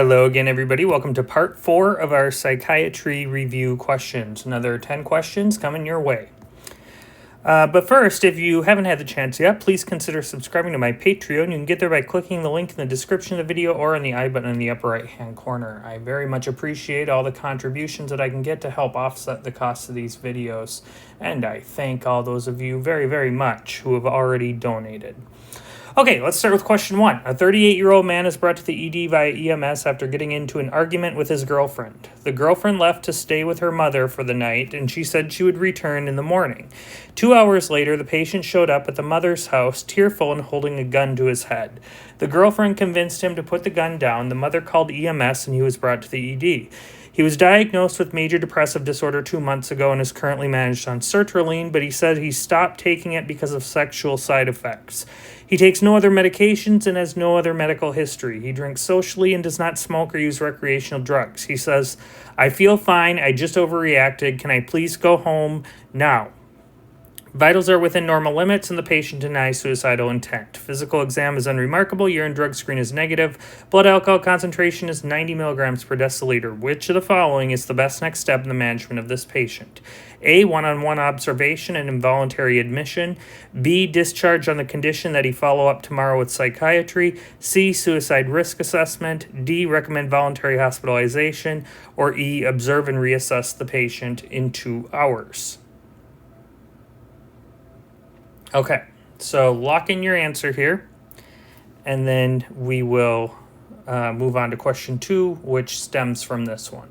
Hello again, everybody. Welcome to part 4 of our psychiatry review questions. Another 10 questions coming your way. But first, if you haven't had the chance yet, please consider subscribing to my Patreon. You can get there by clicking the link in the description of the video or on the I button in the upper right-hand corner. I very much appreciate all the contributions that I can get to help offset the cost of these videos. And I thank all those of you very, very much who have already donated. Okay, let's start with question 1. A 38-year-old man is brought to the ED via EMS after getting into an argument with his girlfriend. The girlfriend left to stay with her mother for the night, and she said she would return in the morning. 2 hours later, the patient showed up at the mother's house, tearful and holding a gun to his head. The girlfriend convinced him to put the gun down. The mother called EMS, and he was brought to the ED. He was diagnosed with major depressive disorder 2 months ago and is currently managed on sertraline, but he said he stopped taking it because of sexual side effects. He takes no other medications and has no other medical history. He drinks socially and does not smoke or use recreational drugs. He says, "I feel fine. I just overreacted. Can I please go home now?" Vitals are within normal limits and the patient denies suicidal intent. Physical exam is unremarkable. Urine drug screen is negative. Blood alcohol concentration is 90 milligrams per deciliter. Which of the following is the best next step in the management of this patient? A, one-on-one observation and involuntary admission. B, discharge on the condition that he follow up tomorrow with psychiatry. C, suicide risk assessment. D, recommend voluntary hospitalization. Or E, observe and reassess the patient in 2 hours. Okay, so lock in your answer here, and then we will move on to question 2, which stems from this one.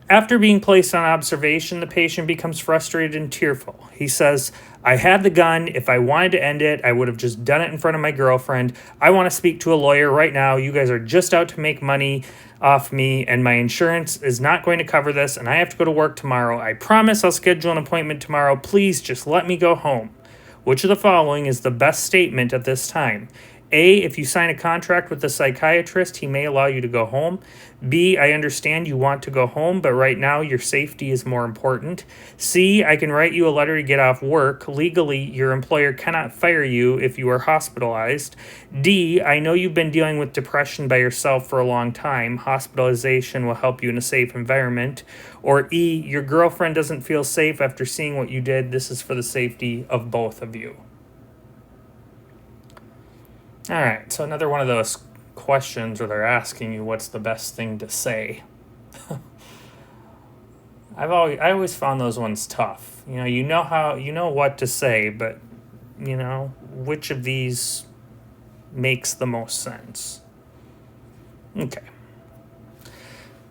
After being placed on observation, the patient becomes frustrated and tearful. He says, "I had the gun. If I wanted to end it, I would have just done it in front of my girlfriend. I want to speak to a lawyer right now. You guys are just out to make money off me, and my insurance is not going to cover this, and I have to go to work tomorrow. I promise I'll schedule an appointment tomorrow. Please just let me go home." Which of the following is the best statement at this time? A, if you sign a contract with the psychiatrist, he may allow you to go home. B, I understand you want to go home, but right now your safety is more important. C, I can write you a letter to get off work. Legally, your employer cannot fire you if you are hospitalized. D, I know you've been dealing with depression by yourself for a long time. Hospitalization will help you in a safe environment. Or E, your girlfriend doesn't feel safe after seeing what you did. This is for the safety of both of you. All right, so another one of those questions where they're asking you what's the best thing to say. I always found those ones tough. You know what to say, but which of these makes the most sense? Okay.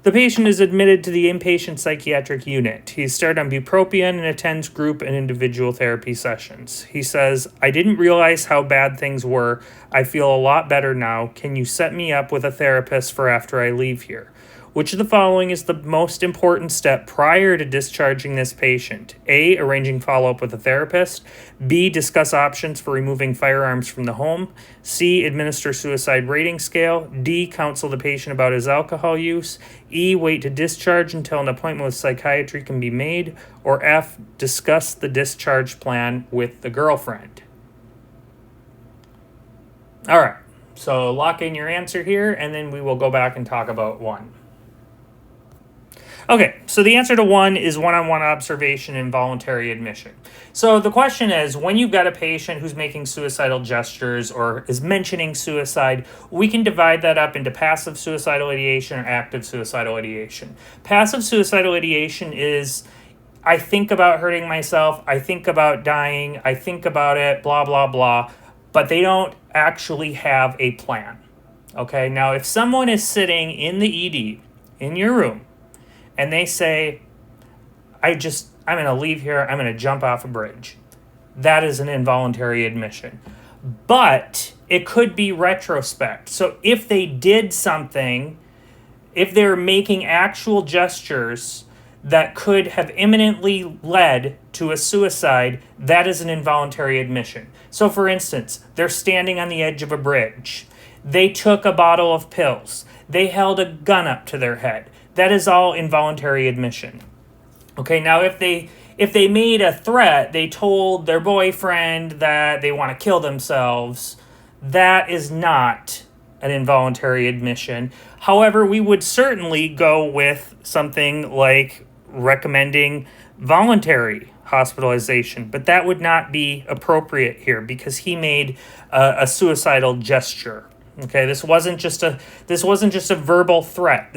The patient is admitted to the inpatient psychiatric unit. He started on bupropion and attends group and individual therapy sessions. He says, "I didn't realize how bad things were. I feel a lot better now. Can you set me up with a therapist for after I leave here?" Which of the following is the most important step prior to discharging this patient? A, arranging follow-up with a therapist. B, discuss options for removing firearms from the home. C, administer suicide rating scale. D, counsel the patient about his alcohol use. E, wait to discharge until an appointment with psychiatry can be made. Or F, discuss the discharge plan with the girlfriend. All right, so lock in your answer here, and then we will go back and talk about 1. Okay, so the answer to 1 is one-on-one observation and voluntary admission. So the question is, when you've got a patient who's making suicidal gestures or is mentioning suicide, we can divide that up into passive suicidal ideation or active suicidal ideation. Passive suicidal ideation is, I think about hurting myself, I think about dying, I think about it, blah, blah, blah, but they don't actually have a plan. Okay, now if someone is sitting in the ED, in your room, and they say, I'm going to leave here, I'm going to jump off a bridge. That is an involuntary admission. But it could be retrospect. So if they did something, if they're making actual gestures that could have imminently led to a suicide, that is an involuntary admission. So for instance, they're standing on the edge of a bridge. They took a bottle of pills. They held a gun up to their head. That is all involuntary admission. Okay, now if they made a threat, they told their boyfriend that they want to kill themselves, that is not an involuntary admission. However, we would certainly go with something like recommending voluntary hospitalization, but that would not be appropriate here because he made a suicidal gesture. Okay, this wasn't just a verbal threat.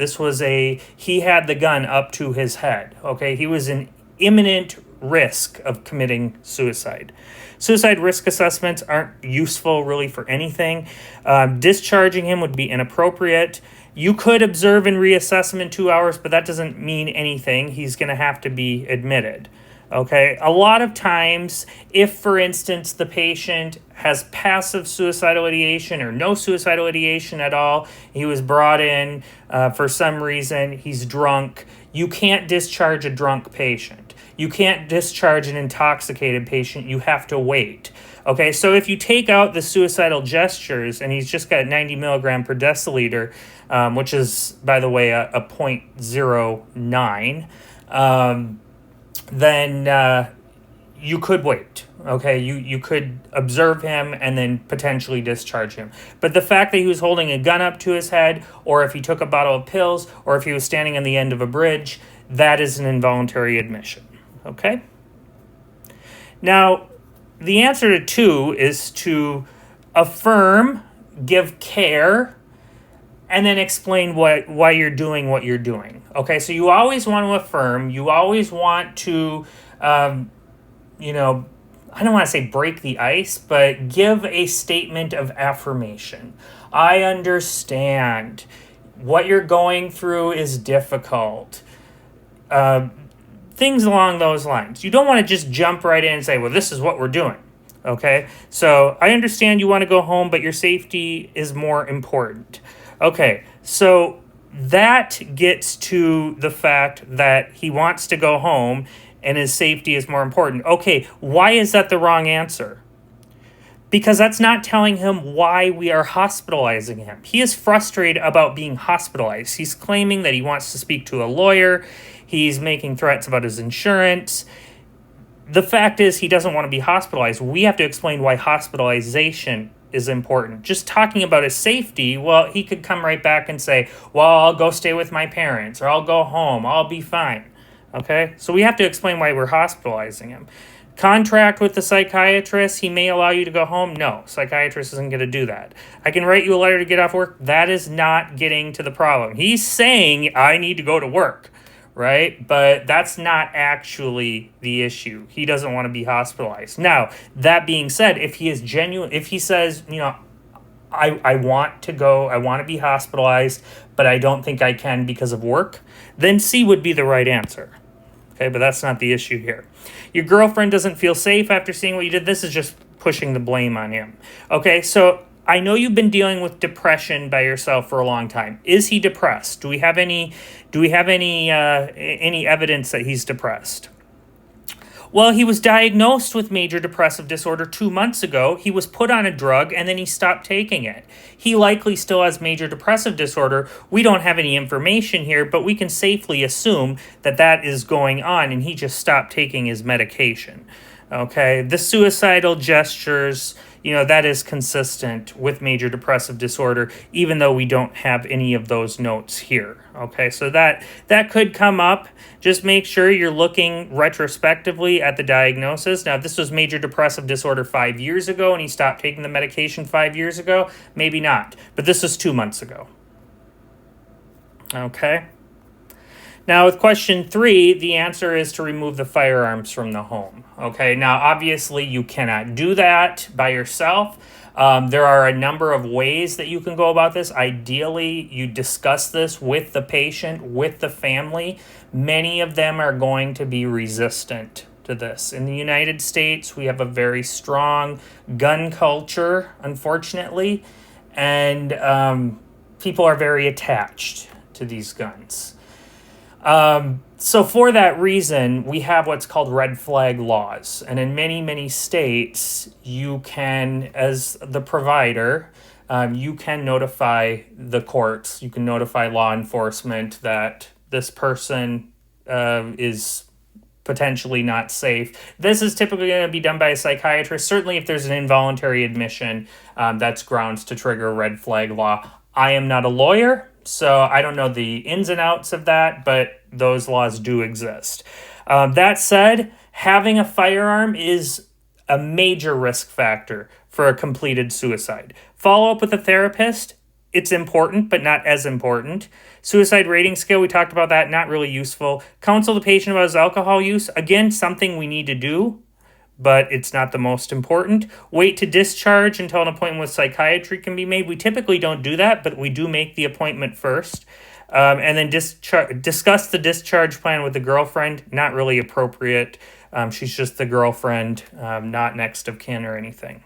He had the gun up to his head. Okay, he was in imminent risk of committing suicide. Suicide risk assessments aren't useful really for anything. Discharging him would be inappropriate. You could observe and reassess him in 2 hours, but that doesn't mean anything. He's going to have to be admitted. Okay, a lot of times, if, for instance, the patient has passive suicidal ideation or no suicidal ideation at all, he was brought in for some reason, he's drunk, you can't discharge a drunk patient. You can't discharge an intoxicated patient. You have to wait. Okay, so if you take out the suicidal gestures, and he's just got 90 milligram per deciliter, which is, by the way, a 0.09, then you could wait. Okay, you could observe him and then potentially discharge him. But the fact that he was holding a gun up to his head, or if he took a bottle of pills, or if he was standing on the end of a bridge, that is an involuntary admission. Okay? Now, the answer to 2 is to affirm, give care, and then explain why you're doing what you're doing. Okay, so you always want to affirm. You always want to, I don't want to say break the ice, but give a statement of affirmation. I understand. What you're going through is difficult. Things along those lines. You don't want to just jump right in and say, well, this is what we're doing. Okay, so I understand you want to go home, but your safety is more important. Okay, so that gets to the fact that he wants to go home and his safety is more important. Okay, why is that the wrong answer? Because that's not telling him why we are hospitalizing him. He is frustrated about being hospitalized. He's claiming that he wants to speak to a lawyer. He's making threats about his insurance. The fact is he doesn't want to be hospitalized. We have to explain why hospitalization is important. Just talking about his safety, well, he could come right back and say, well, I'll go stay with my parents, or I'll go home, I'll be fine. Okay? So we have to explain why we're hospitalizing him. Contract with the psychiatrist, he may allow you to go home. No, psychiatrist isn't going to do that. I can write you a letter to get off work. That is not getting to the problem. He's saying, I need to go to work, right? But that's not actually the issue. He doesn't want to be hospitalized. Now, that being said, if he is genuine, if he says, I want to go, I want to be hospitalized, but I don't think I can because of work, then C would be the right answer. Okay, but that's not the issue here. Your girlfriend doesn't feel safe after seeing what you did. This is just pushing the blame on him. Okay, so I know you've been dealing with depression by yourself for a long time. Is he depressed? Do we have any evidence that he's depressed? Well, he was diagnosed with major depressive disorder 2 months ago. He was put on a drug and then he stopped taking it. He likely still has major depressive disorder. We don't have any information here, but we can safely assume that that is going on and he just stopped taking his medication. Okay, the suicidal gestures, that is consistent with major depressive disorder, even though we don't have any of those notes here. Okay, so that could come up. Just make sure you're looking retrospectively at the diagnosis. Now, if this was major depressive disorder 5 years ago and he stopped taking the medication 5 years ago, maybe not. But this was 2 months ago. Okay. Now, with question 3, the answer is to remove the firearms from the home. Okay, now obviously you cannot do that by yourself. There are a number of ways that you can go about this. Ideally, you discuss this with the patient, with the family. Many of them are going to be resistant to this. In the United States, we have a very strong gun culture, unfortunately, and people are very attached to these guns. So for that reason, we have what's called red flag laws. And in many, many states, you can, as the provider, you can notify the courts, you can notify law enforcement that this person is potentially not safe. This is typically going to be done by a psychiatrist. Certainly if there's an involuntary admission, that's grounds to trigger a red flag law. I am not a lawyer, so I don't know the ins and outs of that, but those laws do exist. That said, having a firearm is a major risk factor for a completed suicide. Follow up with a therapist. It's important, but not as important. Suicide rating scale, we talked about that, not really useful. Counsel the patient about his alcohol use. Again, something we need to do, but it's not the most important. Wait to discharge until an appointment with psychiatry can be made. We typically don't do that, but we do make the appointment first. And then discuss the discharge plan with the girlfriend. Not really appropriate. She's just the girlfriend, not next of kin or anything.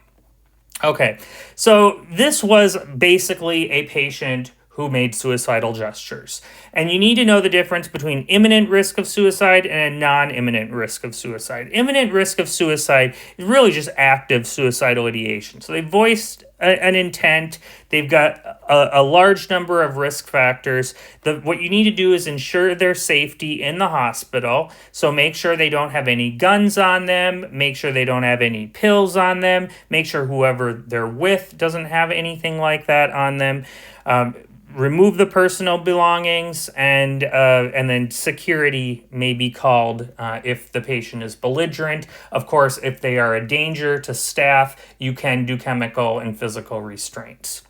Okay, so this was basically a patient who made suicidal gestures. And you need to know the difference between imminent risk of suicide and a non-imminent risk of suicide. Imminent risk of suicide is really just active suicidal ideation. So they voiced an intent. They've got a large number of risk factors. What you need to do is ensure their safety in the hospital. So make sure they don't have any guns on them. Make sure they don't have any pills on them. Make sure whoever they're with doesn't have anything like that on them. Remove the personal belongings, and then security may be called if the patient is belligerent. Of course, if they are a danger to staff, you can do chemical and physical restraints.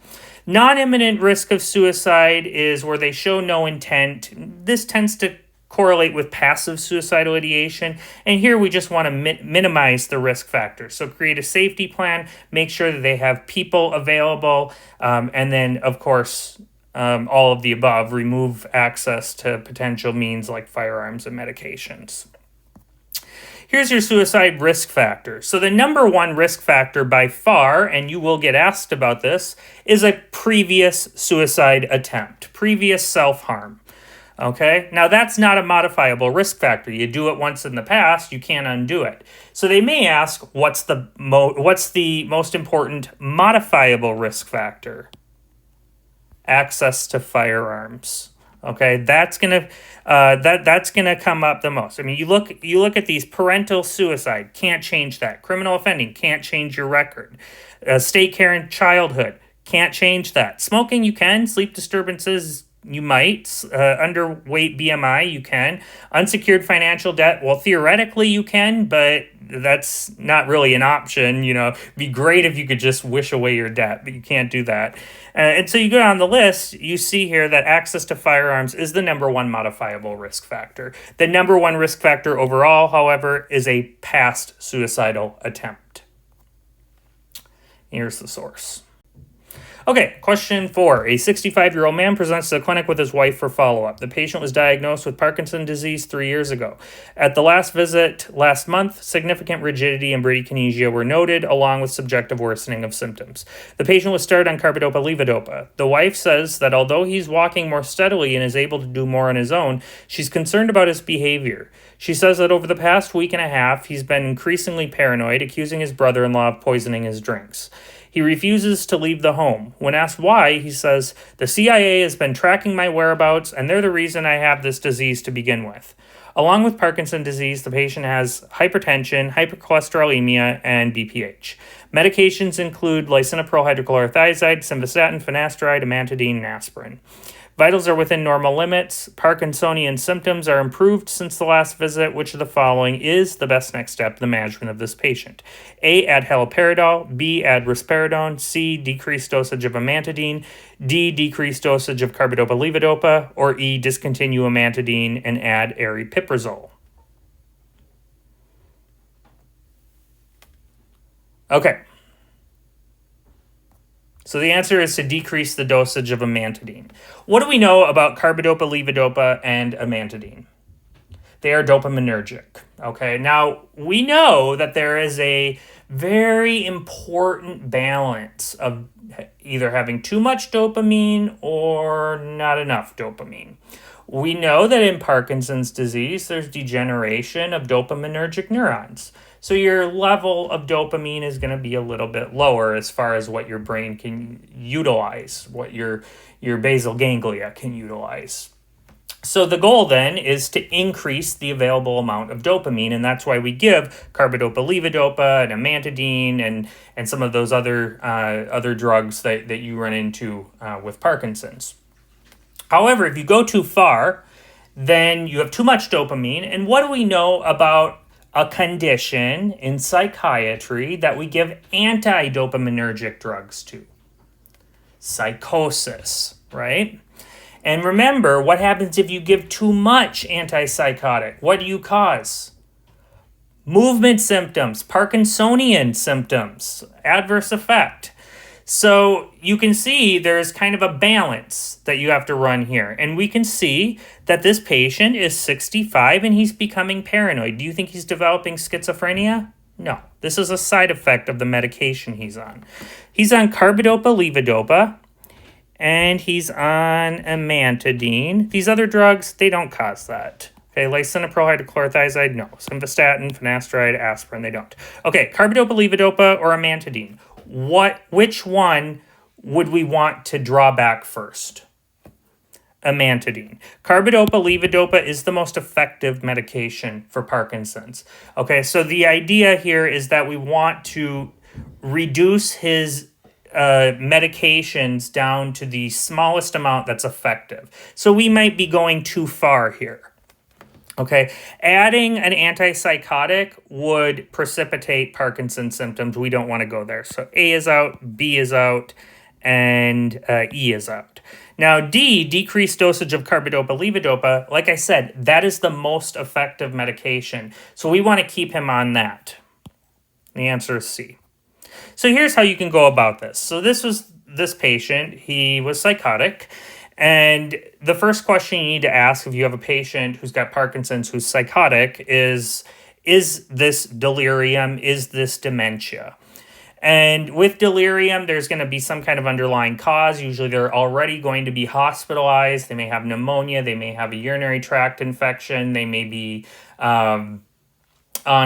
Non-imminent risk of suicide is where they show no intent. This tends to correlate with passive suicidal ideation, and here we just want to minimize the risk factors. So create a safety plan, make sure that they have people available, and then, of course, all of the above, remove access to potential means like firearms and medications. Here's your suicide risk factors. So the number one risk factor by far, and you will get asked about this, is a previous suicide attempt, previous self-harm. Okay, now that's not a modifiable risk factor. You do it once in the past, you can't undo it. So they may ask, what's the most important modifiable risk factor? Access to firearms. Okay, that's gonna come up the most. I mean, you look at these: parental suicide, can't change that. Criminal offending, can't change your record. State care in childhood, can't change that. Smoking, you can. Sleep disturbances, you might. Underweight BMI, you can. Unsecured financial debt, well, theoretically you can, but that's not really an option. It'd be great if you could just wish away your debt, but you can't do that. And so you go down the list, you see here that access to firearms is the number one modifiable risk factor. The number one risk factor overall, however, is a past suicidal attempt. Here's the source. Okay, question 4. A 65-year-old man presents to the clinic with his wife for follow-up. The patient was diagnosed with Parkinson's disease 3 years ago. At the last visit last month, significant rigidity and bradykinesia were noted, along with subjective worsening of symptoms. The patient was started on carbidopa-levodopa. The wife says that although he's walking more steadily and is able to do more on his own, she's concerned about his behavior. She says that over the past week and a half, he's been increasingly paranoid, accusing his brother-in-law of poisoning his drinks. He refuses to leave the home. When asked why, he says, "The CIA has been tracking my whereabouts, and they're the reason I have this disease to begin with." Along with Parkinson's disease, the patient has hypertension, hypercholesterolemia, and BPH. Medications include lisinopril hydrochlorothiazide, simvastatin, finasteride, amantadine, and aspirin. Vitals are within normal limits. Parkinsonian symptoms are improved since the last visit. Which of the following is the best next step in the management of this patient? A, add haloperidol. B, add risperidone. C, decrease dosage of amantadine. D, decrease dosage of carbidopa-levodopa. Or E, discontinue amantadine and add aripiprazole. Okay. So the answer is to decrease the dosage of amantadine. What do we know about carbidopa-levodopa and amantadine? They are dopaminergic. Okay, now we know that there is a very important balance of either having too much dopamine or not enough dopamine. We know that in Parkinson's disease, there's degeneration of dopaminergic neurons. So your level of dopamine is going to be a little bit lower as far as what your brain can utilize, what your basal ganglia can utilize. So the goal then is to increase the available amount of dopamine, and that's why we give carbidopa-levodopa and amantadine and some of those other drugs that you run into with Parkinson's. However, if you go too far, then you have too much dopamine. And what do we know about a condition in psychiatry that we give anti-dopaminergic drugs to? Psychosis, right? And remember, what happens if you give too much antipsychotic? What do you cause? Movement symptoms, Parkinsonian symptoms, adverse effect. So you can see there's kind of a balance that you have to run here. And we can see that this patient is 65 and he's becoming paranoid. Do you think he's developing schizophrenia? No. This is a side effect of the medication he's on. He's on carbidopa-levodopa and he's on amantadine. These other drugs, they don't cause that. Okay, lisinopril hydrochlorothiazide, no. Simvastatin, finasteride, aspirin, they don't. Okay, carbidopa-levodopa or amantadine. Which one would we want to draw back first? Amantadine. Carbidopa-levodopa is the most effective medication for Parkinson's. Okay, so the idea here is that we want to reduce his medications down to the smallest amount that's effective. So we might be going too far here. Okay, adding an antipsychotic would precipitate Parkinson's symptoms. We don't want to go there. So A is out, B is out, and E is out. Now D, decreased dosage of carbidopa-levodopa, like I said, that is the most effective medication. So we want to keep him on that. The answer is C. So here's how you can go about this. So this patient, he was psychotic. And the first question you need to ask if you have a patient who's got Parkinson's who's psychotic is this delirium? Is this dementia? And with delirium, there's going to be some kind of underlying cause. Usually they're already going to be hospitalized. They may have pneumonia. They may have a urinary tract infection. They may be on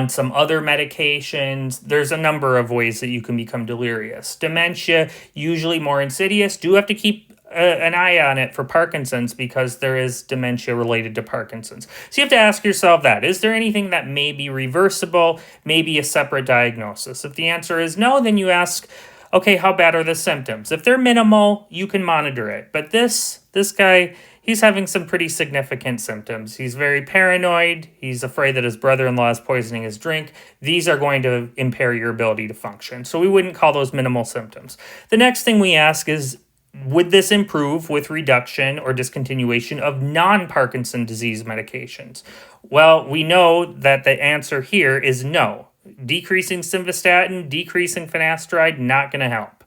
some other medications. There's a number of ways that you can become delirious. Dementia, usually more insidious. Do have to keep an eye on it for Parkinson's because there is dementia related to Parkinson's. So you have to ask yourself that. Is there anything that may be reversible, maybe a separate diagnosis? If the answer is no, then you ask, okay, how bad are the symptoms? If they're minimal, you can monitor it. But this guy, he's having some pretty significant symptoms. He's very paranoid. He's afraid that his brother-in-law is poisoning his drink. These are going to impair your ability to function. So we wouldn't call those minimal symptoms. The next thing we ask is, would this improve with reduction or discontinuation of non-Parkinson disease medications? Well, we know that the answer here is no. Decreasing simvastatin, decreasing finasteride, not going to help.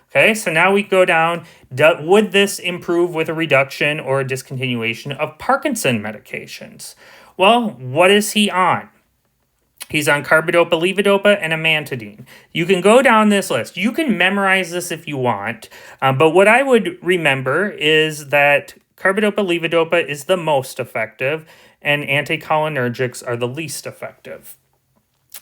Okay, so now we go down. Would this improve with a reduction or a discontinuation of Parkinson medications? Well, what is he on? He's on carbidopa-levodopa and amantadine. You can go down this list. You can memorize this if you want, but what I would remember is that carbidopa-levodopa is the most effective and anticholinergics are the least effective.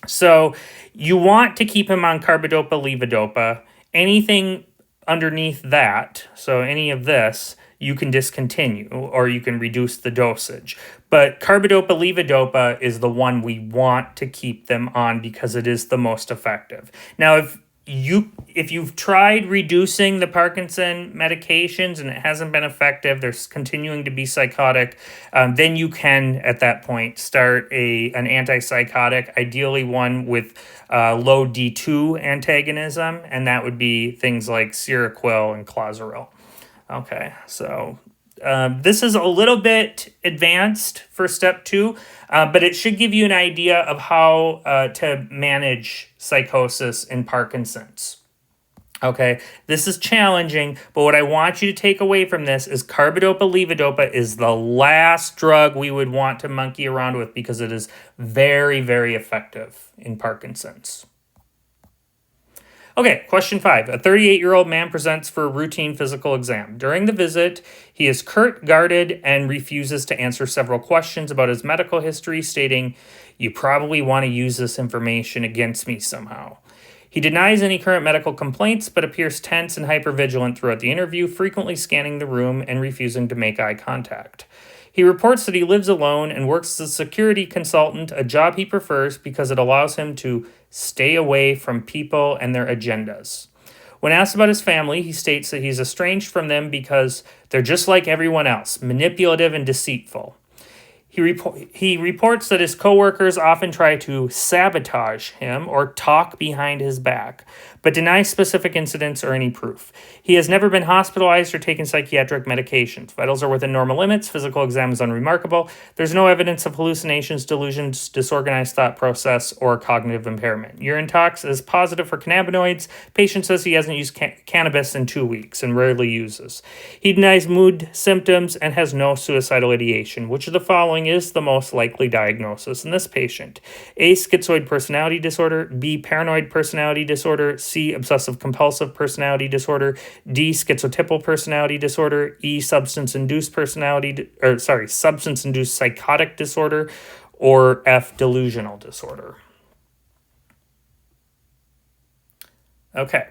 So you want to keep him on carbidopa-levodopa. Anything underneath that, so any of this, you can discontinue or you can reduce the dosage. But carbidopa-levodopa is the one we want to keep them on because it is the most effective. Now, if you've tried reducing the Parkinson medications and it hasn't been effective, they're continuing to be psychotic, then you can, at that point, start an antipsychotic, ideally one with low D2 antagonism, and that would be things like Seroquel and Clozaril. Okay, so this is a little bit advanced for step 2, but it should give you an idea of how to manage psychosis in Parkinson's. Okay, this is challenging, but what I want you to take away from this is carbidopa-levodopa is the last drug we would want to monkey around with because it is very, very effective in Parkinson's. Okay, question 5. A 38-year-old man presents for a routine physical exam. During the visit, he is curt, guarded, and refuses to answer several questions about his medical history, stating, "You probably want to use this information against me somehow." He denies any current medical complaints, but appears tense and hypervigilant throughout the interview, frequently scanning the room and refusing to make eye contact. He reports that he lives alone and works as a security consultant, a job he prefers because it allows him to stay away from people and their agendas. When asked about his family, he states that he's estranged from them because they're just like everyone else, manipulative and deceitful. He reports that his coworkers often try to sabotage him or talk behind his back, but denies specific incidents or any proof. He has never been hospitalized or taken psychiatric medications. Vitals are within normal limits. Physical exam is unremarkable. There's no evidence of hallucinations, delusions, disorganized thought process, or cognitive impairment. Urine tox is positive for cannabinoids. Patient says he hasn't used cannabis in 2 weeks and rarely uses. He denies mood symptoms and has no suicidal ideation. Which of the following is the most likely diagnosis in this patient? A, schizoid personality disorder. B, paranoid personality disorder. C, obsessive compulsive personality disorder. D, schizotypal personality disorder. E, substance-induced psychotic disorder. Or F, delusional disorder. Okay.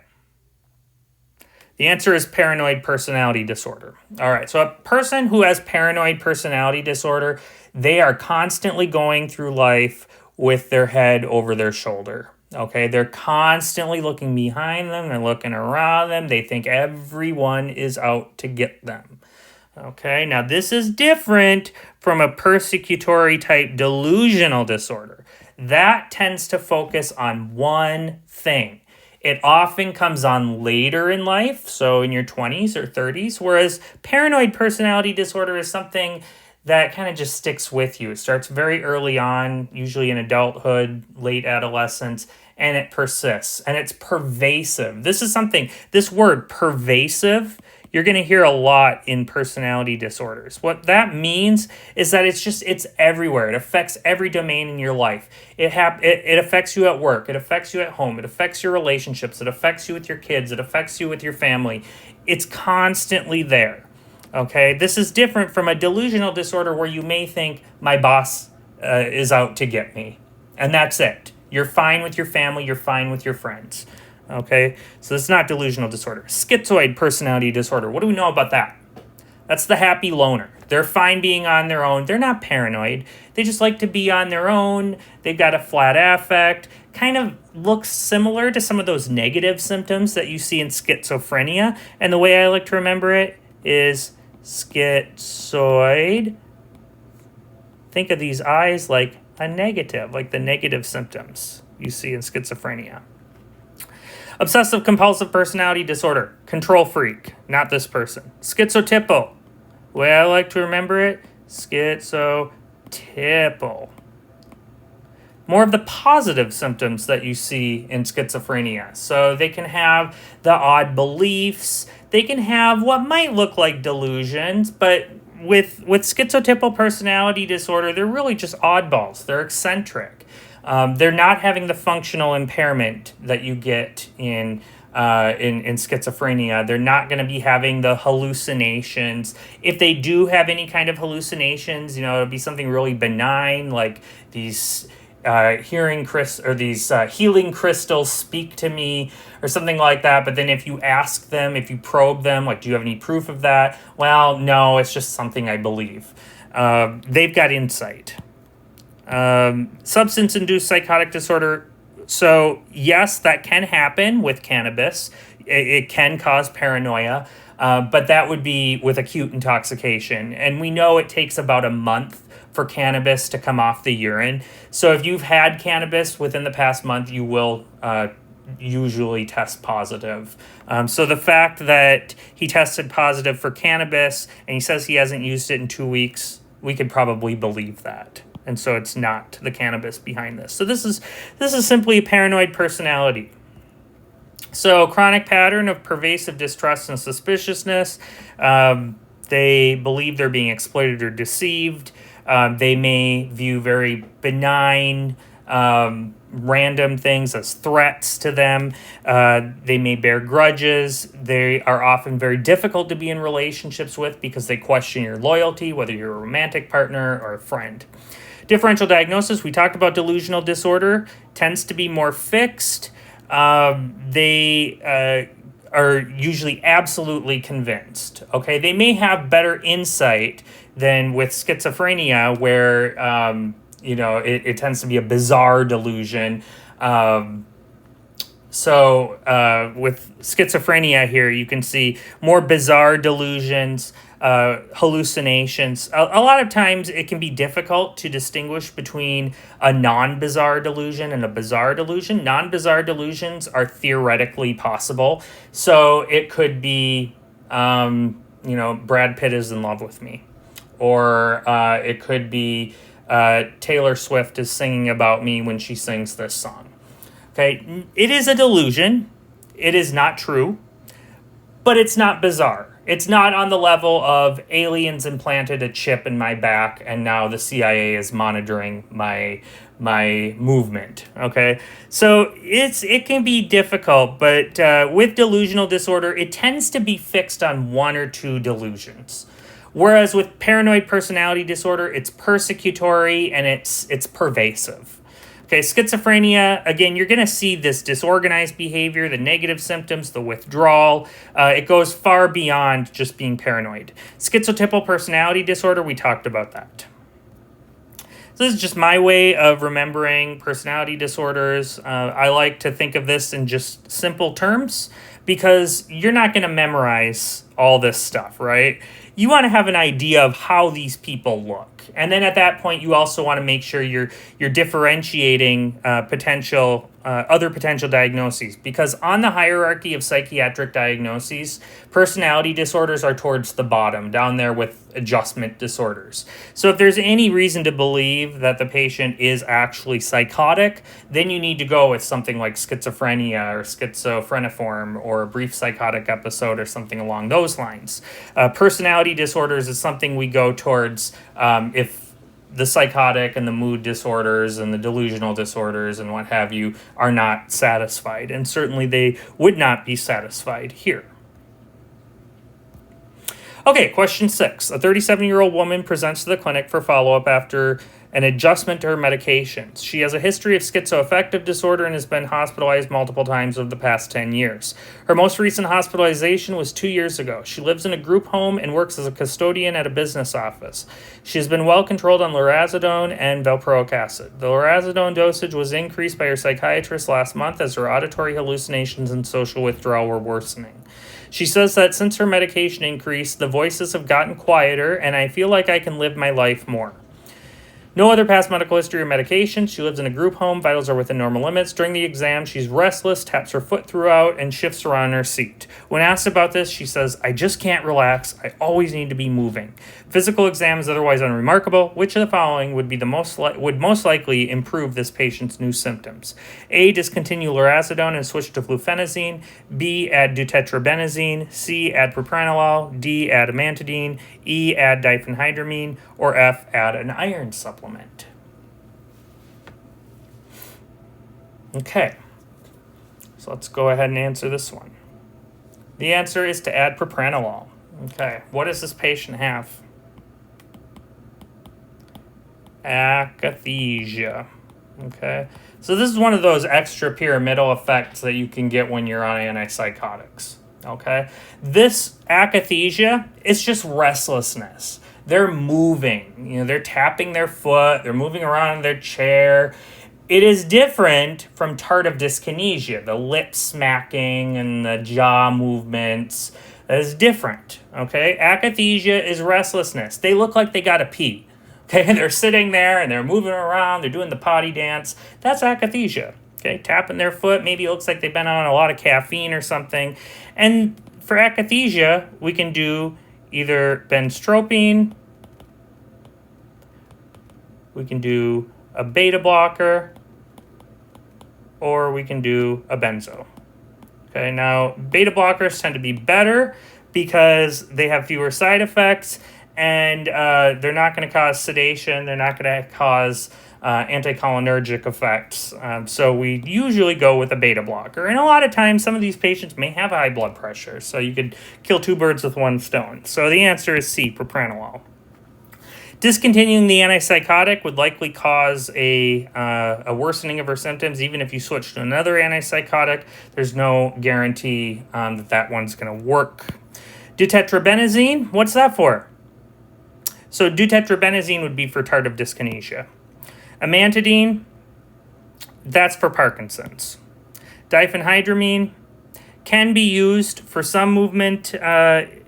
The answer is paranoid personality disorder. All right, so a person who has paranoid personality disorder, they are constantly going through life with their head over their shoulder. Okay, they're constantly looking behind them, they're looking around them, they think everyone is out to get them. Okay, now this is different from a persecutory type delusional disorder. That tends to focus on one thing. It often comes on later in life, so in your 20s or 30s, whereas paranoid personality disorder is something that kind of just sticks with you. It starts very early on, usually in adulthood, late adolescence, and it persists, and it's pervasive. This word pervasive, you're going to hear a lot in personality disorders. What that means is that it's everywhere. It affects every domain in your life. It affects you at work. It affects you at home. It affects your relationships. It affects you with your kids. It affects you with your family. It's constantly there. Okay, this is different from a delusional disorder where you may think my boss is out to get me, and that's it. You're fine with your family. You're fine with your friends. Okay, so it's not delusional disorder. Schizoid personality disorder. What do we know about that? That's the happy loner. They're fine being on their own. They're not paranoid. They just like to be on their own. They've got a flat affect. Kind of looks similar to some of those negative symptoms that you see in schizophrenia. And the way I like to remember it is schizoid. Think of these eyes like a negative, like the negative symptoms you see in schizophrenia. Obsessive compulsive personality disorder, control freak, not this person. Schizotypal, the way I like to remember it, schizotypal. More of the positive symptoms that you see in schizophrenia. So they can have the odd beliefs, they can have what might look like delusions, but with schizotypal personality disorder, they're really just oddballs. They're eccentric. They're not having the functional impairment that you get in schizophrenia. They're not going to be having the hallucinations. If they do have any kind of hallucinations, it'll be something really benign, like these healing crystals speak to me, or something like that. But then if you ask them, if you probe them, like, do you have any proof of that? Well, no, it's just something I believe. They've got insight. Substance-induced psychotic disorder. So yes, that can happen with cannabis. It can cause paranoia, but that would be with acute intoxication. And we know it takes about a month for cannabis to come off the urine. So if you've had cannabis within the past month, you will usually test positive. So the fact that he tested positive for cannabis and he says he hasn't used it in 2 weeks, we could probably believe that. And so it's not the cannabis behind this. So this is simply a paranoid personality. So chronic pattern of pervasive distrust and suspiciousness. They believe they're being exploited or deceived. They may view very benign, random things as threats to them. They may bear grudges. They are often very difficult to be in relationships with because they question your loyalty, whether you're a romantic partner or a friend. Differential diagnosis, we talked about delusional disorder, tends to be more fixed. They are usually absolutely convinced. Okay, they may have better insight than with schizophrenia, where it tends to be a bizarre delusion. So with schizophrenia here, you can see more bizarre delusions, hallucinations. A lot of times it can be difficult to distinguish between a non-bizarre delusion and a bizarre delusion. Non-bizarre delusions are theoretically possible. So it could be, Brad Pitt is in love with me. Or it could be Taylor Swift is singing about me when she sings this song. Okay, it is a delusion. It is not true, but it's not bizarre. It's not on the level of aliens implanted a chip in my back and now the CIA is monitoring my movement. Okay, so it can be difficult, but with delusional disorder, it tends to be fixed on one or two delusions. Whereas with paranoid personality disorder, it's persecutory and it's pervasive. Okay, schizophrenia, again, you're going to see this disorganized behavior, the negative symptoms, the withdrawal. It goes far beyond just being paranoid. Schizotypal personality disorder, we talked about that. So this is just my way of remembering personality disorders. I like to think of this in just simple terms because you're not going to memorize all this stuff, right? You want to have an idea of how these people look. And then at that point, you also want to make sure you're differentiating other potential diagnoses. Because on the hierarchy of psychiatric diagnoses, personality disorders are towards the bottom, down there with adjustment disorders. So if there's any reason to believe that the patient is actually psychotic, then you need to go with something like schizophrenia or schizophreniform or a brief psychotic episode or something along those lines. Personality disorders is something we go towards if the psychotic and the mood disorders and the delusional disorders and what have you are not satisfied. And certainly they would not be satisfied here. Okay, question 6. A 37-year-old woman presents to the clinic for follow-up after an adjustment to her medications. She has a history of schizoaffective disorder and has been hospitalized multiple times over the past 10 years. Her most recent hospitalization was 2 years ago. She lives in a group home and works as a custodian at a business office. She has been well controlled on lorazepam and valproic acid. The lorazepam dosage was increased by her psychiatrist last month as her auditory hallucinations and social withdrawal were worsening. She says that since her medication increased, the voices have gotten quieter and I feel like I can live my life more. No other past medical history or medication. She lives in a group home. Vitals are within normal limits. During the exam, she's restless, taps her foot throughout, and shifts around in her seat. When asked about this, she says, I just can't relax. I always need to be moving. Physical exam is otherwise unremarkable. Which of the following would most likely improve this patient's new symptoms? A, discontinue lorazepam and switch to flufenazine. B, add deutetrabenazine. C, add propranolol. D, add amantadine. E, add diphenhydramine. Or F, add an iron supplement. Okay, so let's go ahead and answer this one. The answer is to add propranolol. Okay, what does this patient have? Akathisia. Okay, so this is one of those extrapyramidal effects that you can get when you're on antipsychotics. Okay, this akathisia is just restlessness. They're moving, they're tapping their foot, they're moving around in their chair. It is different from tardive dyskinesia, the lip smacking and the jaw movements. That is different, okay? Akathisia is restlessness. They look like they gotta pee, okay? They're sitting there and they're moving around, they're doing the potty dance. That's akathisia, okay? Tapping their foot, maybe it looks like they've been on a lot of caffeine or something. And for akathisia, we can do either benztropine, we can do a beta blocker, or we can do a benzo. Okay, now beta blockers tend to be better because they have fewer side effects and they're not going to cause sedation, they're not going to cause anticholinergic effects. So we usually go with a beta blocker. And a lot of times, some of these patients may have high blood pressure, so you could kill two birds with one stone. So the answer is C, propranolol. Discontinuing the antipsychotic would likely cause a worsening of her symptoms. Even if you switch to another antipsychotic, there's no guarantee that one's going to work. Deutetrabenazine, what's that for? So deutetrabenazine would be for tardive dyskinesia. Amantadine, that's for Parkinson's. Diphenhydramine can be used for some movement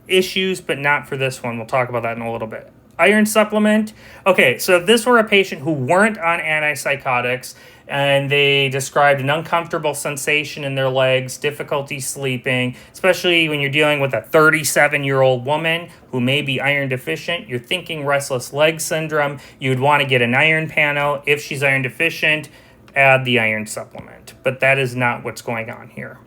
issues, but not for this one. We'll talk about that in a little bit. Iron supplement. Okay, so if this were a patient who weren't on antipsychotics and they described an uncomfortable sensation in their legs, difficulty sleeping, especially when you're dealing with a 37-year-old woman who may be iron deficient, you're thinking restless leg syndrome, you would want to get an iron panel. If she's iron deficient, add the iron supplement. But that is not what's going on here.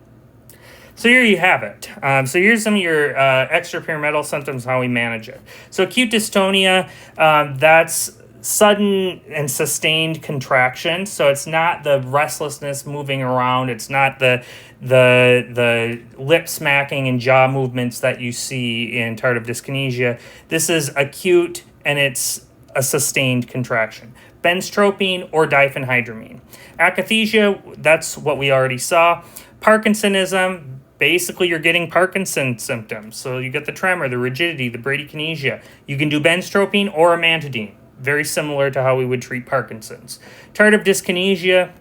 So here you have it. So here's some of your extrapyramidal symptoms, how we manage it. So acute dystonia, that's sudden and sustained contraction. So it's not the restlessness moving around. It's not the lip smacking and jaw movements that you see in tardive dyskinesia. This is acute and it's a sustained contraction. Benztropine or diphenhydramine. Akathisia, that's what we already saw. Parkinsonism, basically you're getting Parkinson's symptoms. So you get the tremor, the rigidity, the bradykinesia. You can do benztropine or amantadine. Very similar to how we would treat Parkinson's. Tardive dyskinesia,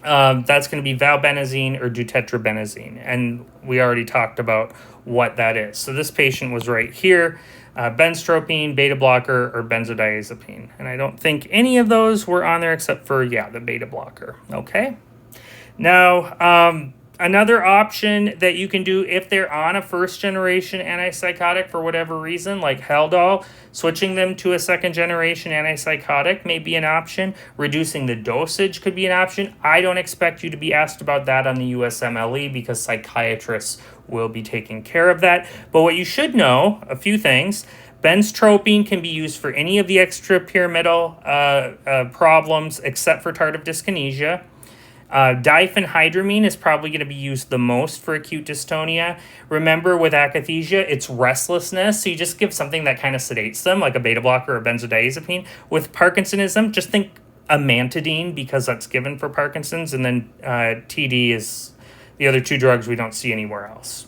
that's going to be valbenazine or deutetrabenazine. And we already talked about what that is. So this patient was right here. Benztropine, beta blocker, or benzodiazepine. And I don't think any of those were on there except for, the beta blocker. Okay. Now, another option that you can do if they're on a first-generation antipsychotic for whatever reason, like Haldol, switching them to a second-generation antipsychotic may be an option. Reducing the dosage could be an option. I don't expect you to be asked about that on the USMLE because psychiatrists will be taking care of that. But what you should know, a few things. Benztropine can be used for any of the extrapyramidal problems except for tardive dyskinesia. Diphenhydramine is probably going to be used the most for acute dystonia. Remember, with akathisia, it's restlessness, so you just give something that kind of sedates them, like a beta blocker or benzodiazepine. With Parkinsonism, just think amantadine because that's given for Parkinson's, and then TD is the other two drugs we don't see anywhere else.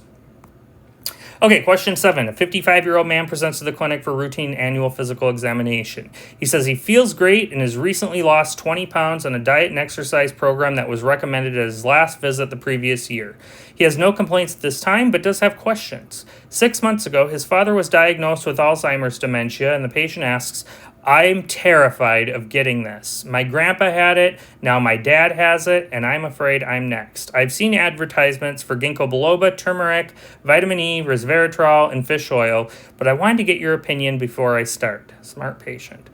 Okay, question 7. A 55-year-old man presents to the clinic for routine annual physical examination. He says he feels great and has recently lost 20 pounds on a diet and exercise program that was recommended at his last visit the previous year. He has no complaints at this time, but does have questions. 6 months ago, his father was diagnosed with Alzheimer's dementia, and the patient asks, I'm terrified of getting this. My grandpa had it, now my dad has it, and I'm afraid I'm next. I've seen advertisements for ginkgo biloba, turmeric, vitamin E, resveratrol, and fish oil, but I wanted to get your opinion before I start. Smart patient.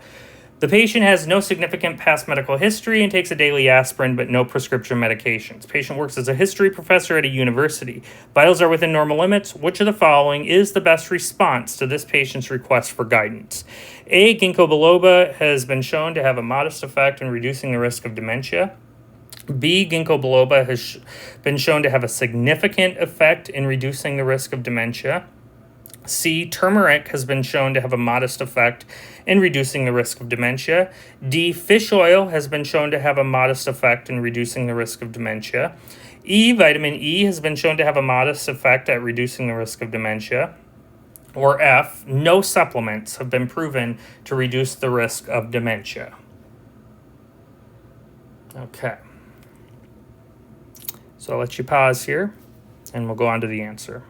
The patient has no significant past medical history and takes a daily aspirin, but no prescription medications. Patient works as a history professor at a university. Vitals are within normal limits. Which of the following is the best response to this patient's request for guidance? A, ginkgo biloba has been shown to have a modest effect in reducing the risk of dementia. B, ginkgo biloba has been shown to have a significant effect in reducing the risk of dementia. C, turmeric has been shown to have a modest effect in reducing the risk of dementia. D, fish oil has been shown to have a modest effect in reducing the risk of dementia. E, vitamin E has been shown to have a modest effect at reducing the risk of dementia. Or F, no supplements have been proven to reduce the risk of dementia. Okay. So I'll let you pause here and we'll go on to the answer.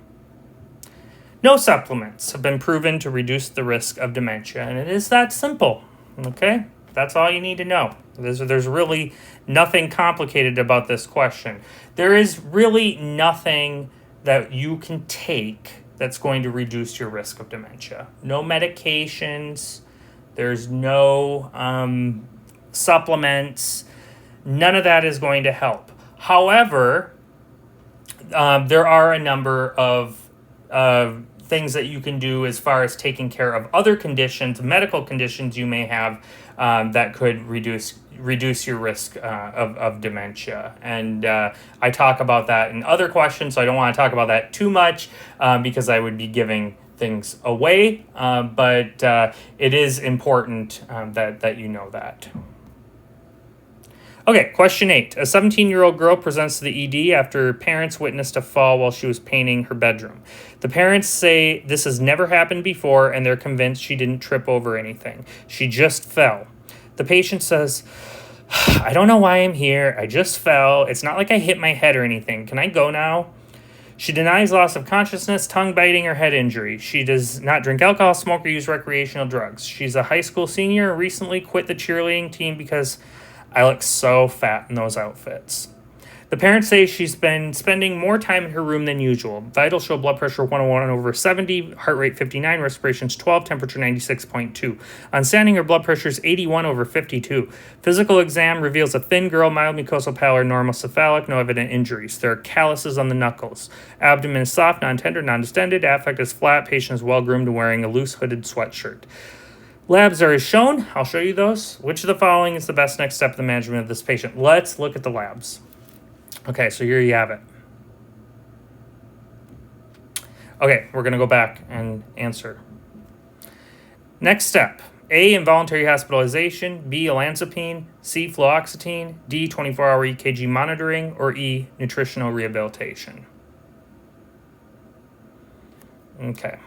No supplements have been proven to reduce the risk of dementia, and it is that simple, okay? That's all you need to know. There's really nothing complicated about this question. There is really nothing that you can take that's going to reduce your risk of dementia. No medications, there's no supplements, none of that is going to help. However, there are a number of things that you can do as far as taking care of other conditions, medical conditions you may have that could reduce your risk of dementia. And I talk about that in other questions, so I don't want to talk about that too much because I would be giving things away, but it is important that you know that. Okay, question 8. A 17-year-old girl presents to the ED after parents witnessed a fall while she was painting her bedroom. The parents say this has never happened before, and they're convinced she didn't trip over anything. She just fell. The patient says, I don't know why I'm here. I just fell. It's not like I hit my head or anything. Can I go now? She denies loss of consciousness, tongue biting, or head injury. She does not drink alcohol, smoke, or use recreational drugs. She's a high school senior and recently quit the cheerleading team because I look so fat in those outfits. The parents say she's been spending more time in her room than usual. Vitals show blood pressure 101/70, heart rate 59, respirations 12, temperature 96.2. On standing, her blood pressure is 81/52. Physical exam reveals a thin girl, mild mucosal pallor, normal cephalic, no evident injuries. There are calluses on the knuckles. Abdomen is soft, non-tender, non-distended. Affect is flat. Patient is well-groomed and wearing a loose hooded sweatshirt. Labs are as shown. I'll show you those. Which of the following is the best next step in the management of this patient? Let's look at the labs. Okay, so here you have it. Okay, we're going to go back and answer. Next step. A, involuntary hospitalization. B, olanzapine. C, fluoxetine. D, 24-hour EKG monitoring. Or E, nutritional rehabilitation. Okay.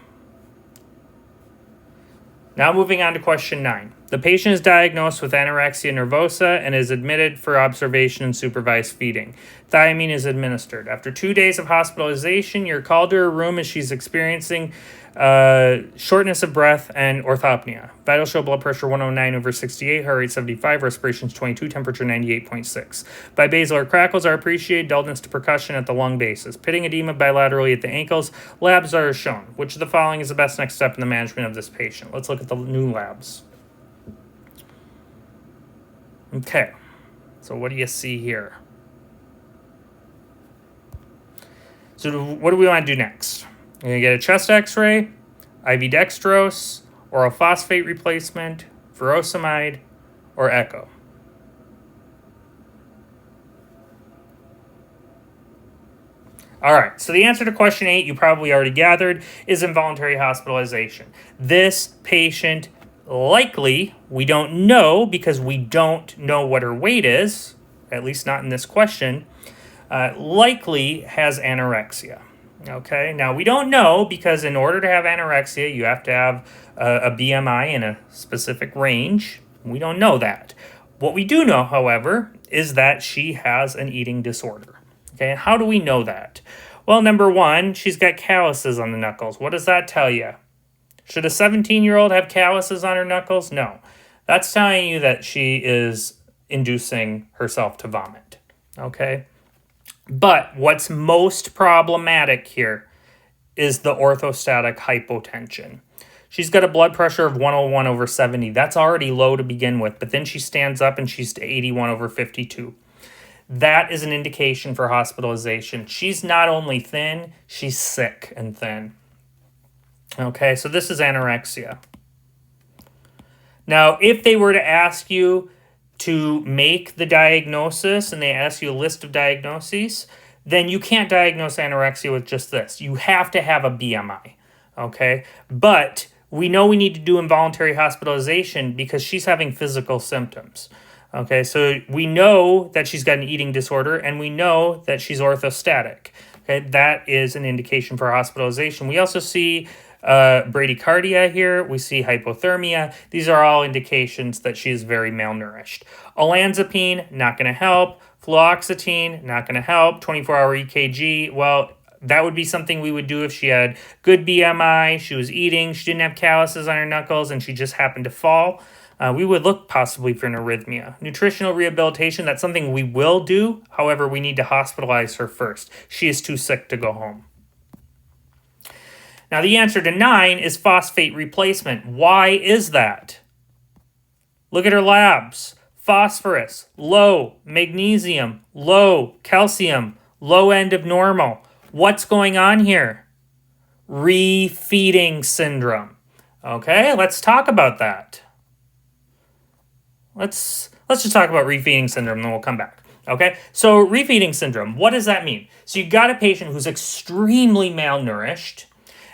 Now moving on to question 9. The patient is diagnosed with anorexia nervosa and is admitted for observation and supervised feeding. Thiamine is administered. After 2 days of hospitalization, you're called to her room as she's experiencing shortness of breath and orthopnea. Vitals show blood pressure 109/68, heart rate 75, respirations 22, temperature 98.6. Bibasilar crackles are appreciated, dullness to percussion at the lung bases. Pitting edema bilaterally at the ankles. Labs are as shown. Which of the following is the best next step in the management of this patient? Let's look at the new labs. Okay, so what do you see here? So what do we want to do next? We're going to get a chest x-ray, IV dextrose, oral phosphate replacement, furosemide, or echo. All right, so the answer to question 8, you probably already gathered, is involuntary hospitalization. This patient likely, we don't know because we don't know what her weight is, at least not in this question, likely has anorexia. Okay, now we don't know because in order to have anorexia, you have to have a BMI in a specific range. We don't know that. What we do know, however, is that she has an eating disorder. Okay, how do we know that? Well, number one, she's got calluses on the knuckles. What does that tell you? Should a 17-year-old have calluses on her knuckles? No. That's telling you that she is inducing herself to vomit. Okay? But what's most problematic here is the orthostatic hypotension. She's got a blood pressure of 101/70. That's already low to begin with, but then she stands up and she's 81/52. That is an indication for hospitalization. She's not only thin, she's sick and thin. Okay, so this is anorexia. Now, if they were to ask you to make the diagnosis and they ask you a list of diagnoses, then you can't diagnose anorexia with just this. You have to have a BMI, okay? But we know we need to do involuntary hospitalization because she's having physical symptoms. Okay, so we know that she's got an eating disorder and we know that she's orthostatic. Okay, that is an indication for hospitalization. We also see bradycardia here. We see hypothermia. These are all indications that she is very malnourished. Olanzapine, not going to help. Fluoxetine, not going to help. 24-hour EKG, well, that would be something we would do if she had good BMI, she was eating, she didn't have calluses on her knuckles, and she just happened to fall. We would look possibly for an arrhythmia. Nutritional rehabilitation, that's something we will do. However, we need to hospitalize her first. She is too sick to go home. Now, the answer to 9 is phosphate replacement. Why is that? Look at her labs. Phosphorus, low. Magnesium, low. Calcium, low end of normal. What's going on here? Refeeding syndrome. Okay, let's talk about that. Let's just talk about refeeding syndrome, and then we'll come back. Okay, so refeeding syndrome, what does that mean? So you got a patient who's extremely malnourished,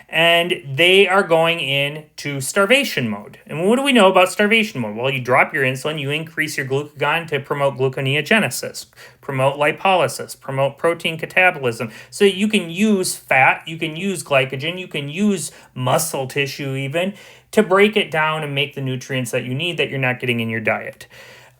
and they are going into starvation mode. And what do we know about starvation mode? Well, you drop your insulin, you increase your glucagon to promote gluconeogenesis, promote lipolysis, promote protein catabolism. So you can use fat, you can use glycogen, you can use muscle tissue even to break it down and make the nutrients that you need that you're not getting in your diet.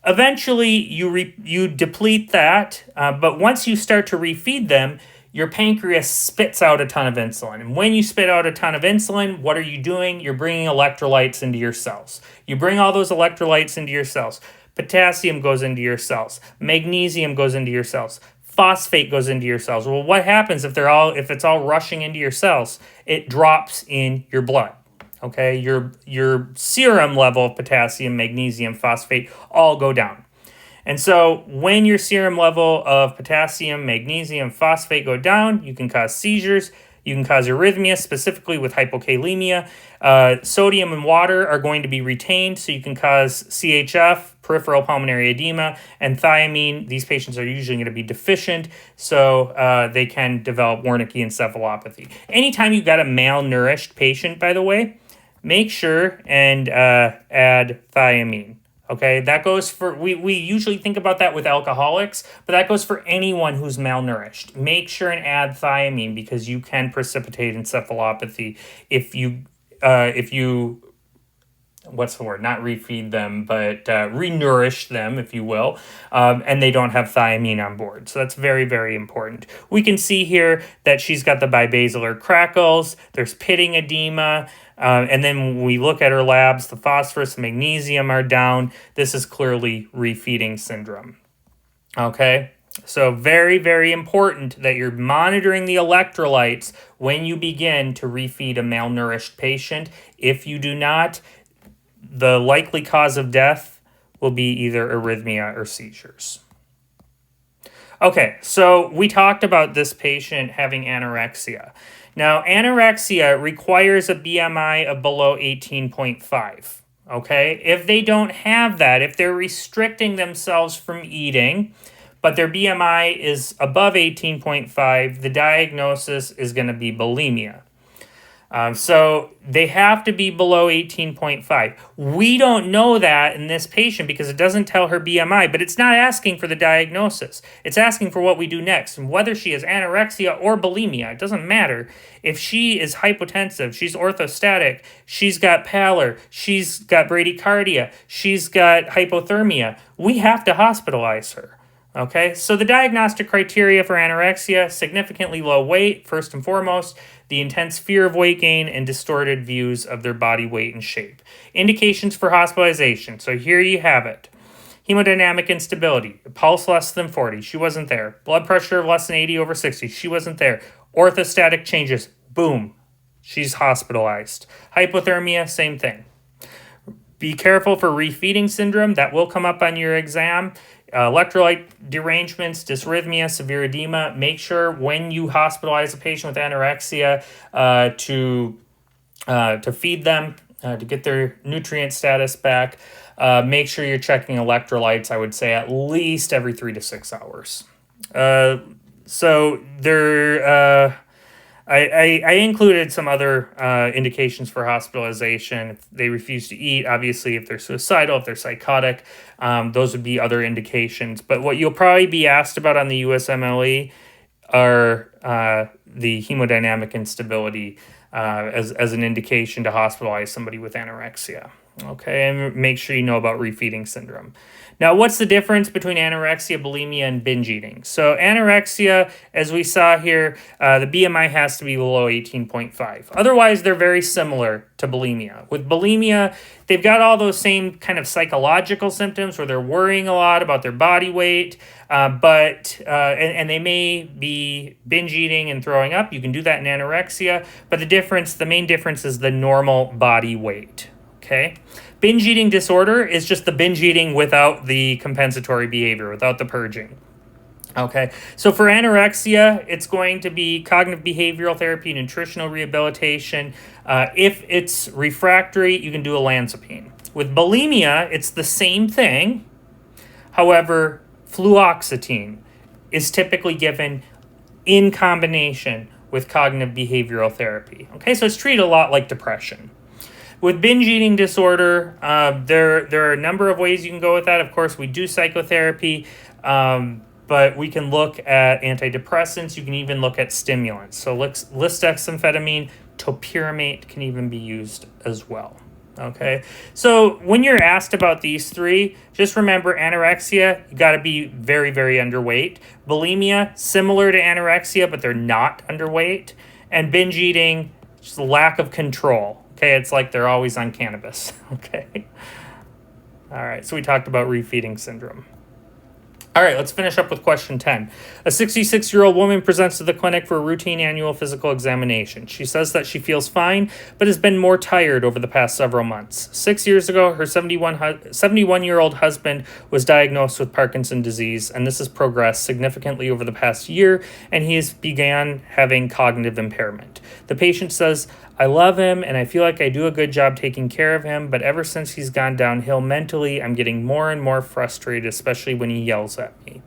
Eventually, you deplete that, but once you start to refeed them, your pancreas spits out a ton of insulin. And when you spit out a ton of insulin, what are you doing? You're bringing electrolytes into your cells. You bring all those electrolytes into your cells. Potassium goes into your cells. Magnesium goes into your cells. Phosphate goes into your cells. Well, what happens if it's all rushing into your cells? It drops in your blood. Okay, your serum level of potassium, magnesium, phosphate all go down. And so when your serum level of potassium, magnesium, phosphate go down, you can cause seizures, you can cause arrhythmia, specifically with hypokalemia. Sodium and water are going to be retained, so you can cause CHF, peripheral pulmonary edema, and thiamine. These patients are usually going to be deficient, so they can develop Wernicke encephalopathy. Anytime you've got a malnourished patient, by the way, make sure and add thiamine. Okay, that goes for, we usually think about that with alcoholics, but that goes for anyone who's malnourished. Make sure and add thiamine because you can precipitate encephalopathy if you what's the word? Not refeed them, but renourish them, if you will, and they don't have thiamine on board. So that's very, very important. We can see here that she's got the bibasilar crackles, there's pitting edema, and then when we look at her labs, the phosphorus and magnesium are down. This is clearly refeeding syndrome. Okay? So very, very important that you're monitoring the electrolytes when you begin to refeed a malnourished patient. If you do not, the likely cause of death will be either arrhythmia or seizures. Okay, so we talked about this patient having anorexia. Now, anorexia requires a BMI of below 18.5. Okay, if they don't have that, if they're restricting themselves from eating, but their BMI is above 18.5, the diagnosis is going to be bulimia. So they have to be below 18.5. We don't know that in this patient because it doesn't tell her BMI, but it's not asking for the diagnosis. It's asking for what we do next. And whether she has anorexia or bulimia, it doesn't matter. If she is hypotensive, she's orthostatic, she's got pallor, she's got bradycardia, she's got hypothermia, we have to hospitalize her. Okay, so the diagnostic criteria for anorexia: significantly low weight, first and foremost, the intense fear of weight gain, and distorted views of their body weight and shape. Indications for hospitalization. So here you have it. Hemodynamic instability, pulse less than 40, she wasn't there. Blood pressure of less than 80/60, she wasn't there. Orthostatic changes, boom, she's hospitalized. Hypothermia, same thing. Be careful for refeeding syndrome, that will come up on your exam. Electrolyte derangements, dysrhythmia, severe edema. Make sure when you hospitalize a patient with anorexia to feed them, to get their nutrient status back. Make sure you're checking electrolytes, I would say, at least every 3 to 6 hours. So there... I included some other indications for hospitalization. If they refuse to eat, obviously, if they're suicidal, if they're psychotic, those would be other indications. But what you'll probably be asked about on the USMLE are the hemodynamic instability as an indication to hospitalize somebody with anorexia. Okay, and make sure you know about refeeding syndrome. Now, what's the difference between anorexia, bulimia, and binge eating? So anorexia, as we saw here, the BMI has to be below 18.5. Otherwise, they're very similar to bulimia. With bulimia, they've got all those same kind of psychological symptoms where they're worrying a lot about their body weight, but they may be binge eating and throwing up. You can do that in anorexia, but the main difference is the normal body weight. Okay. Binge eating disorder is just the binge eating without the compensatory behavior, without the purging. Okay. So for anorexia, it's going to be cognitive behavioral therapy, nutritional rehabilitation. If it's refractory, you can do olanzapine. With bulimia, it's the same thing. However, fluoxetine is typically given in combination with cognitive behavioral therapy. Okay, so it's treated a lot like depression. With binge eating disorder, there are a number of ways you can go with that. Of course, we do psychotherapy, but we can look at antidepressants. You can even look at stimulants. So lisdexamfetamine, topiramate can even be used as well. Okay, so when you're asked about these three, just remember anorexia, you got to be very, very underweight. Bulimia, similar to anorexia, but they're not underweight. And binge eating, just lack of control. Okay, it's like they're always on cannabis. Okay. All right, so we talked about refeeding syndrome. All right, let's finish up with question 10. A 66-year-old woman presents to the clinic for a routine annual physical examination. She says that she feels fine, but has been more tired over the past several months. 6 years ago, her 71-year-old husband was diagnosed with Parkinson's disease, and this has progressed significantly over the past year, and he has began having cognitive impairment. The patient says, I love him, and I feel like I do a good job taking care of him, but ever since he's gone downhill mentally, I'm getting more and more frustrated, especially when he yells at me.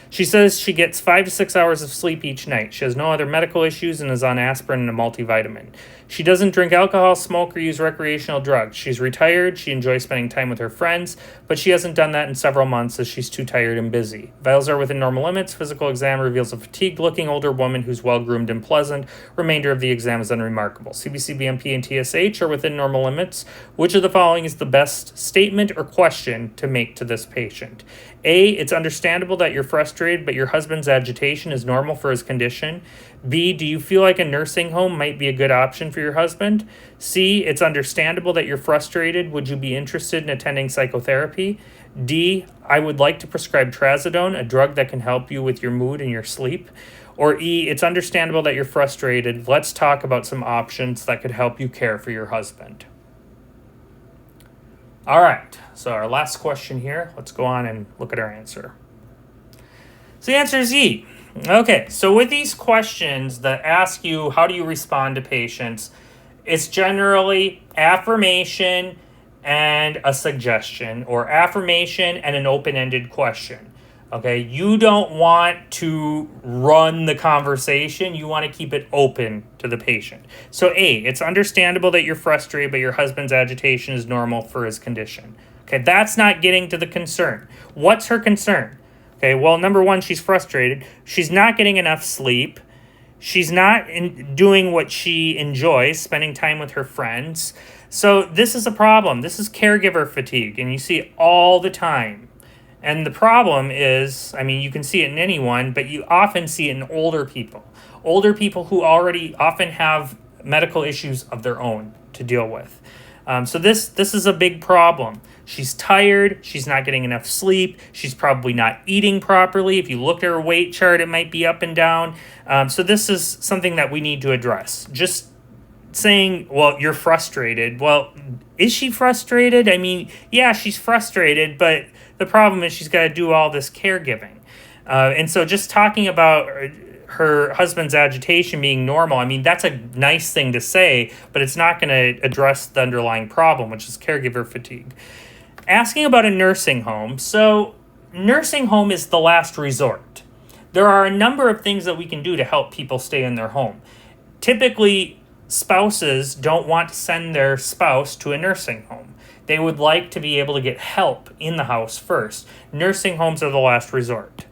She says she gets 5 to 6 hours of sleep each night. She has no other medical issues and is on aspirin and a multivitamin. She doesn't drink alcohol, smoke, or use recreational drugs. She's retired. She enjoys spending time with her friends, but she hasn't done that in several months as she's too tired and busy. Vitals are within normal limits. Physical exam reveals a fatigued-looking older woman who's well-groomed and pleasant. Remainder of the exam is unremarkable. CBC, BMP, and TSH are within normal limits. Which of the following is the best statement or question to make to this patient? A, it's understandable that you're frustrated, but your husband's agitation is normal for his condition. B, do you feel like a nursing home might be a good option for your husband? C, it's understandable that you're frustrated. Would you be interested in attending psychotherapy? D, I would like to prescribe trazodone, a drug that can help you with your mood and your sleep. Or E, it's understandable that you're frustrated. Let's talk about some options that could help you care for your husband. All right, so our last question here. Let's go on and look at our answer. So the answer is E. Okay, so with these questions that ask you how do you respond to patients, it's generally affirmation and a suggestion, or affirmation and an open-ended question. Okay, you don't want to run the conversation. You want to keep it open to the patient. So A, it's understandable that you're frustrated, but your husband's agitation is normal for his condition. Okay, that's not getting to the concern. What's her concern? Okay, well, number one, she's frustrated. She's not getting enough sleep. She's not doing what she enjoys, spending time with her friends. So this is a problem. This is caregiver fatigue, and you see it all the time. And the problem is, I mean, you can see it in anyone, but you often see it in older people. Older people who already often have medical issues of their own to deal with. So this is a big problem. She's tired. She's not getting enough sleep. She's probably not eating properly. If you look at her weight chart, it might be up and down. So this is something that we need to address. Just saying, well, you're frustrated. Well, is she frustrated? I mean, yeah, she's frustrated, but the problem is she's got to do all this caregiving. And so just talking about her husband's agitation being normal, I mean, that's a nice thing to say, but it's not going to address the underlying problem, which is caregiver fatigue. Asking about a nursing home. So nursing home is the last resort. There are a number of things that we can do to help people stay in their home. Typically, spouses don't want to send their spouse to a nursing home. They would like to be able to get help in the house first. Nursing homes are the last resort.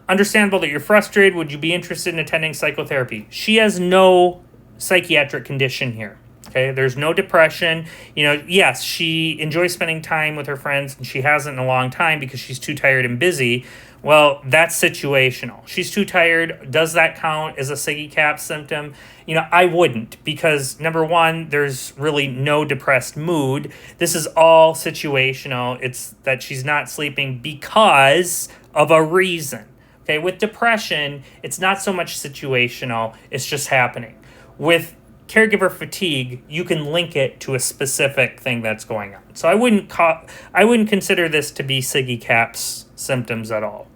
Understandable that you're frustrated. Would you be interested in attending psychotherapy? She has no psychiatric condition here. Okay, there's no depression. You know, yes, she enjoys spending time with her friends, and she hasn't in a long time because she's too tired and busy. Well, that's situational. She's too tired. Does that count as a psychiatric symptom? You know, I wouldn't, because number one, there's really no depressed mood. This is all situational. It's that she's not sleeping because of a reason. Okay, with depression, it's not so much situational, it's just happening. With caregiver fatigue, you can link it to a specific thing that's going on. So I wouldn't consider this to be psychiatric symptoms at all.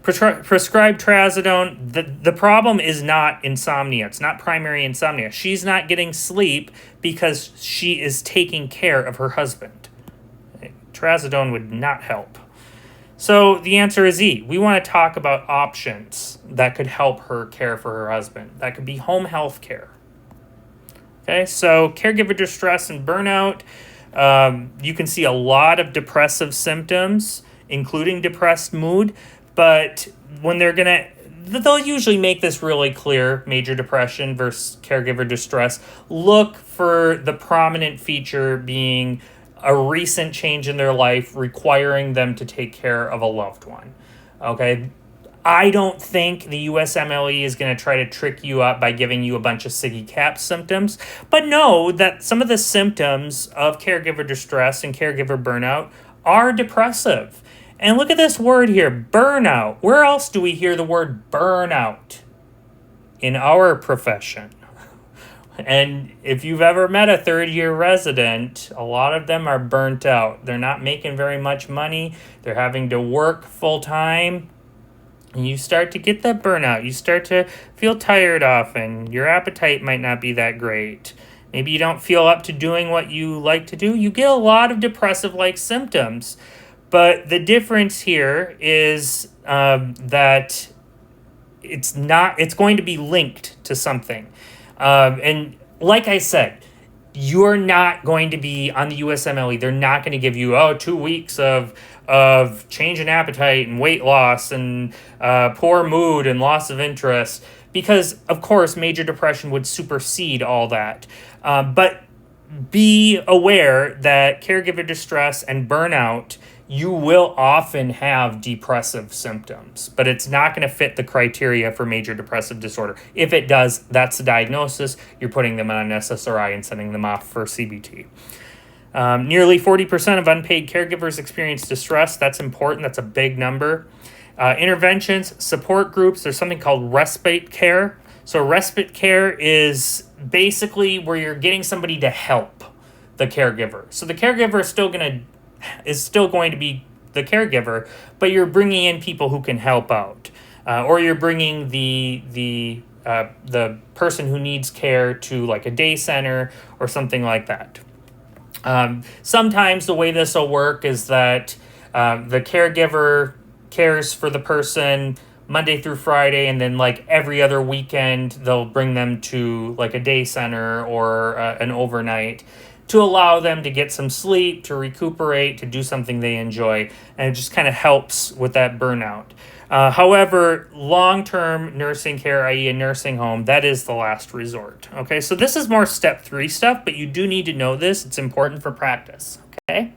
Prescribed trazodone, the problem is not insomnia. It's not primary insomnia. She's not getting sleep because she is taking care of her husband. Trazodone would not help. So the answer is E. We want to talk about options that could help her care for her husband. That could be home health care. Okay, so caregiver distress and burnout. You can see a lot of depressive symptoms, including depressed mood, but when they'll usually make this really clear, major depression versus caregiver distress. Look for the prominent feature being a recent change in their life requiring them to take care of a loved one. Okay, I don't think the USMLE is going to try to trick you up by giving you a bunch of Siggy Cap symptoms, but know that some of the symptoms of caregiver distress and caregiver burnout are depressive. And look at this word here, burnout. Where else do we hear the word burnout? In our profession. And if you've ever met a third-year resident, a lot of them are burnt out. They're not making very much money. They're having to work full-time. And you start to get that burnout. You start to feel tired often. Your appetite might not be that great. Maybe you don't feel up to doing what you like to do. You get a lot of depressive-like symptoms. But the difference here is that it's going to be linked to something. And like I said, you're not going to be on the USMLE. They're not going to give you, 2 weeks of change in appetite and weight loss and poor mood and loss of interest, because, of course, major depression would supersede all that. But be aware that caregiver distress and burnout, you will often have depressive symptoms, but it's not going to fit the criteria for major depressive disorder. If it does, that's the diagnosis. You're putting them on an SSRI and sending them off for CBT. Nearly 40% of unpaid caregivers experience distress. That's important. That's a big number. Interventions, support groups. There's something called respite care. So respite care is basically where you're getting somebody to help the caregiver. So the caregiver is still going to be the caregiver, but you're bringing in people who can help out, or you're bringing the person who needs care to like a day center or something like that. Sometimes the way this will work is that the caregiver cares for the person Monday through Friday, and then like every other weekend they'll bring them to like a day center or an overnight to allow them to get some sleep, to recuperate, to do something they enjoy, and it just kind of helps with that burnout. However, long-term nursing care, i.e. a nursing home, that is the last resort. Okay, so this is more step 3 stuff, but you do need to know this. It's important for practice, okay?